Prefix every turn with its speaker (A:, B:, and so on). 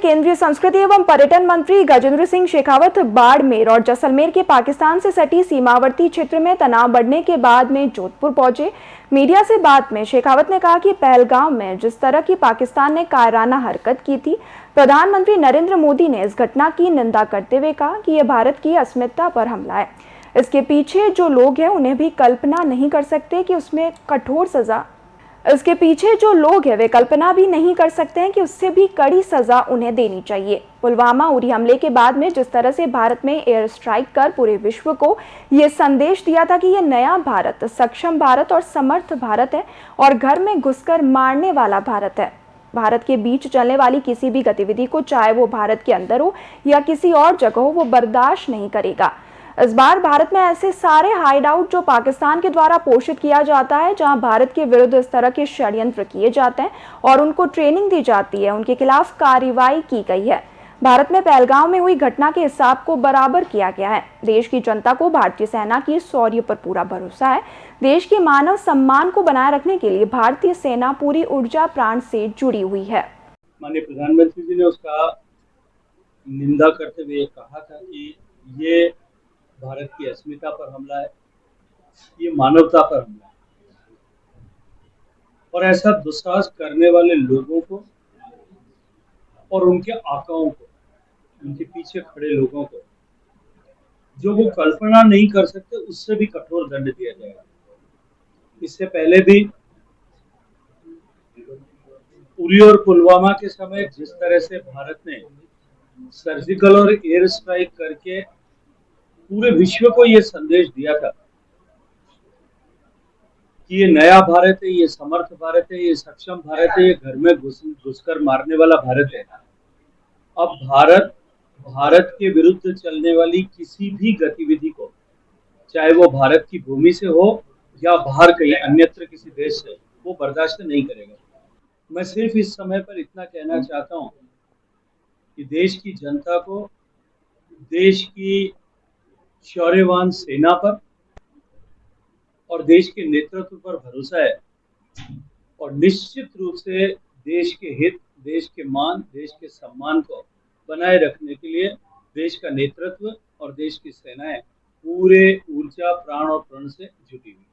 A: केंद्रीय संस्कृति एवं पर्यटन मंत्री गजेंद्र सिंह शेखावत बाड़मेर और जैसलमेर के पाकिस्तान से सटी सीमावर्ती क्षेत्र में तनाव बढ़ने के बाद में जोधपुर पहुंचे। मीडिया से बात में शेखावत ने कहा कि पहलगाम में जिस तरह की पाकिस्तान ने कायराना हरकत की थी, प्रधानमंत्री नरेंद्र मोदी ने इस घटना की निंदा करते हुए कहा कि यह भारत की अस्मिता पर हमला है। इसके पीछे जो लोग हैं उन्हें भी कल्पना नहीं कर सकते कि उसमें कठोर सजा इसके पीछे जो लोग हैं वे कल्पना भी नहीं कर सकते हैं कि उससे भी कड़ी सजा उन्हें देनी चाहिए। पुलवामा उरी हमले के बाद में जिस तरह से भारत में एयर स्ट्राइक कर पूरे विश्व को ये संदेश दिया था कि ये नया भारत सक्षम भारत और समर्थ भारत है और घर में घुसकर मारने वाला भारत है। भारत के बीच चलने वाली किसी भी गतिविधि को, चाहे वो भारत के अंदर हो या किसी और जगह हो, वो बर्दाश्त नहीं करेगा। इस बार भारत में ऐसे सारे हाइड आउट जो पाकिस्तान के द्वारा पोषित किया जाता है, जहां भारत के विरुद्ध इस तरह के षड्यंत्र किए जाते हैं और उनको ट्रेनिंग दी जाती है, उनके खिलाफ कार्रवाई की गई है। भारत में पहलगाम में हुई घटना के हिसाब को बराबर किया गया है। देश की जनता को भारतीय सेना की शौर्य पर पूरा भरोसा है। देश के मानव सम्मान को बनाए रखने के लिए भारतीय सेना पूरी ऊर्जा प्राण से जुड़ी हुई है।
B: माननीय प्रधानमंत्री जी ने उसका निंदा करते हुए कहा था कि ये भारत की अस्मिता पर हमला है, ये मानवता पर हमला है और ऐसा दुस्साहस करने वाले लोगों को और उनके आकाओं को, उनके पीछे खड़े लोगों को, जो वो कल्पना नहीं कर सकते, उससे भी कठोर दंड दिया जाएगा। इससे पहले भी उरी और पुलवामा के समय जिस तरह से भारत ने सर्जिकल और एयर स्ट्राइक करके पूरे विश्व को ये संदेश दिया था कि ये नया भारत है, ये समर्थ भारत है, ये सक्षम भारत है, ये घर में घुसकर मारने वाला भारत है। अब भारत के विरुद्ध चलने वाली किसी भी गतिविधि को, चाहे वो भारत की भूमि से हो या बाहर कहीं अन्यत्र किसी देश से, वो बर्दाश्त नहीं करेगा। मैं सिर्फ इस समय पर इतना कहना चाहता हूँ कि देश की जनता को देश की शौर्यवान सेना पर और देश के नेतृत्व पर भरोसा है और निश्चित रूप से देश के हित, देश के मान, देश के सम्मान को बनाए रखने के लिए देश का नेतृत्व और देश की सेनाएं पूरे ऊर्जा, प्राण और प्रण से जुटी हुई।